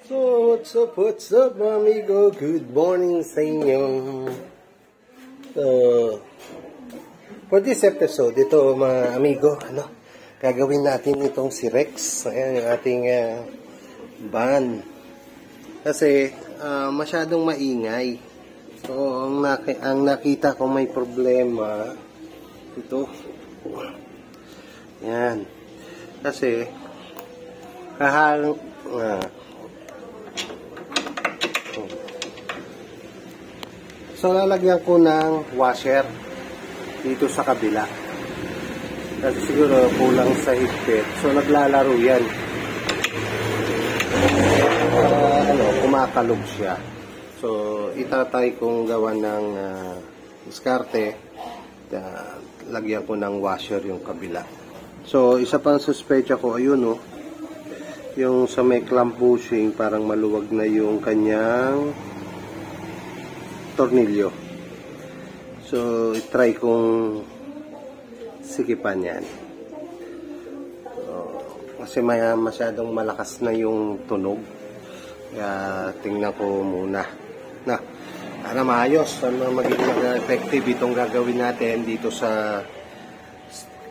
So, what's up, amigo? Good morning sa inyo. So, for this episode, ito mga amigo, gagawin natin itong si Rex. Ayan, yung ating van. Kasi, masyadong maingay. So, ang nakita ko may problema, ito. Yan. Kasi, so, lalagyan ko ng washer dito sa kabila. Kasi siguro kulang sa higpit. So, naglalaro yan. Kumakalog siya. So, itatry kong gawa ng diskarte. Lagyan ko ng washer yung kabila. So, isa pang suspecha ko, ayun yung sa may clamp bushing, parang maluwag na yung kanyang tornilyo. So, try kong sikipan yan. Kasi masyadong malakas na yung tunog. Kaya tingnan ko muna. Para maayos. Ano magiging effective itong gagawin natin dito sa...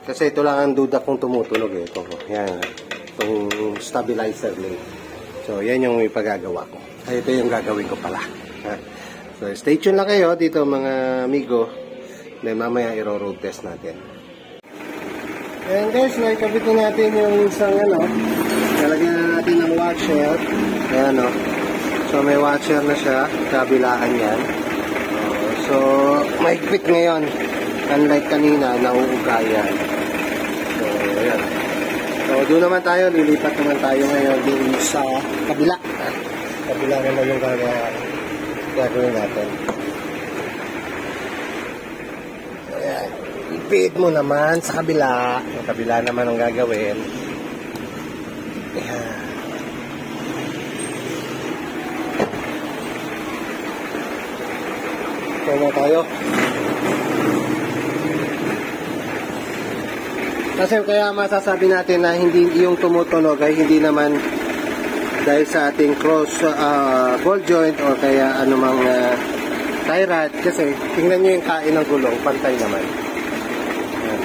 Kasi ito lang ang duda kung tumutunog. Ito, yan. Itong stabilizer lane. So, yan yung ipagagawa ko. Ay, ito yung gagawin ko pala. So, stay tuned lang kayo dito mga amigo. Then, mamaya i-road test natin. And guys, naikabit na natin yung isang lalagyan na natin ng washer. Ayan So, may washer na siya. Kabilaan yan. So, mahigpit ngayon. Unlike kanina, nauuga yan. So, ayan. So, doon naman tayo. Lilipat naman tayo ngayon doon sa kabila. Kabila naman yung gagawin natin. Ayan. Ipid mo naman sa kabila. Yung kabila naman ang gagawin. Ayan. So, na tayo. Kasi kaya masasabi natin na hindi yung tumutunog ay hindi naman dahil sa ating cross ball joint o kaya anumang tie rod. Kasi tingnan nyo yung kain ng gulong, pantay naman. Yan.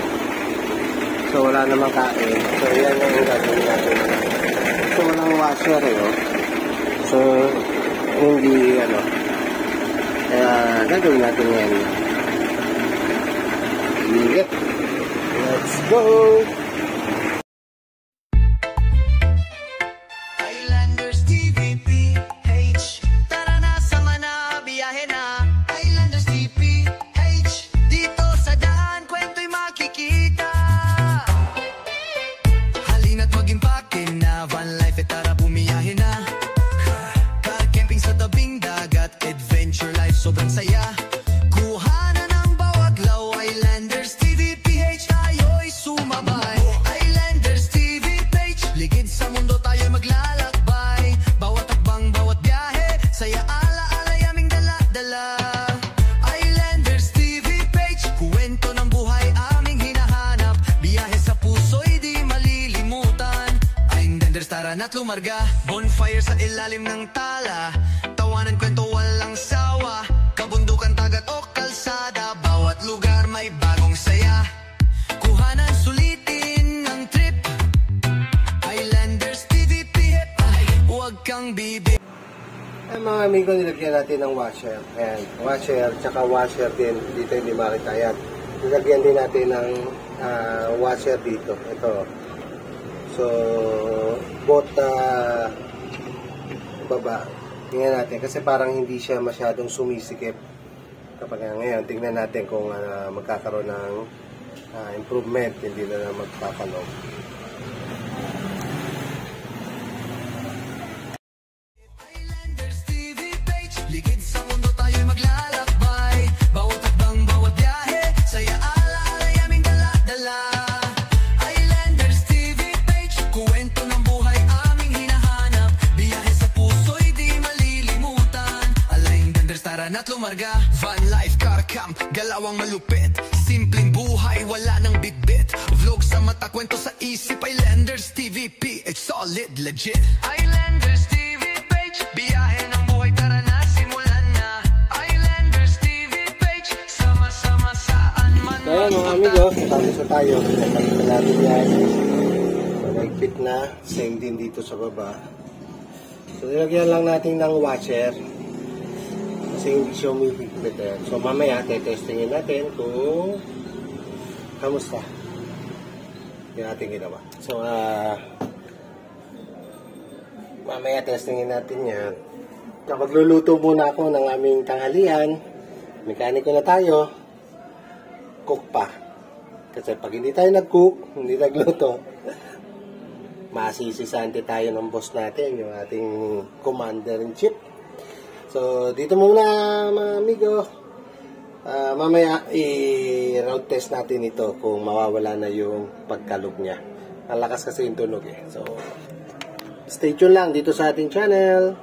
So wala namang kain. So yan yung gagawin natin. So walang washer So hindi gagawin natin yan. Lilit. Let's go! Islanders TVPH, tara na sama na, biyahe na. Islanders TVPH, dito sa daan, kwento'y makikita. Halina't mag-impake na, van life, tara bumiyahe na. Car camping sa tabing dagat, adventure life, sobrang saya. Kuha na ng bawat law, Islanders TVPH, tayo'y sumabay. Islanders TVPH, ligid sa mundo tayo'y maglalakbay. Bawat takbang, bawat biyahe, saya ala-alay aming dala-dala. Islanders TVPH, kuwento ng buhay aming hinahanap. Biyahe sa puso'y di malilimutan. Islanders, tara na't lumarga. Bonfire sa ilalim ng tala, tawanan, kwento, walang sawa. Kabundukan, tagat o kalsada, bawat lugar may bagong saya. Kuhanan, sulitin ng trip. Islanders TVPH, huwag kang bibi. Ay mga amigo, nilagyan natin ng washer. Ayan, washer, tsaka washer din. Dito hindi makita yan. Nilagyan din natin ng washer dito. Ito. So, both baba. Tingnan natin kasi parang hindi siya masyadong sumisikip. Kapag ngayon, tingnan natin kung magkakaroon ng improvement, hindi na magpapanog. Islanders TVPH, ligid sa mundo tayo'y maglalakbay. Bawat takbang, bawat biyahe, saya ala-alay aming dala-dala. Islanders TVPH, kuwento ng buhay aming hinahanap. Biyahe sa puso'y di malilimutan. Islanders, tara na't lumarga. Van life, car camp, galawang malupit. Simpleng buhay, wala nang bitbit. Vlog sa mata, kwento sa isip. Islanders TVP, it's solid, legit. Islanders TVP, tayo. Napalitan natin yan. Mahigpit na. Same din dito sa baba. So, nilagyan lang natin ng washer. Kasi hindi siya umihigpit. So, mamaya, tetestingin natin kung kamusta yung ating ginawa. So, mamaya testingin natin yan. Kapag luluto muna ako ng aming tanghalian, mekaniko na tayo, cook pa. Kasi pag hindi tayo nag-cook, hindi nagluto, masisisante tayo ng boss natin, yung ating commander-in-chief. So, dito muna mga amigo. Mamaya i-road test natin ito kung mawawala na yung pagkalog niya. Ang lakas kasi yung tunog eh. So, stay tuned lang dito sa ating channel.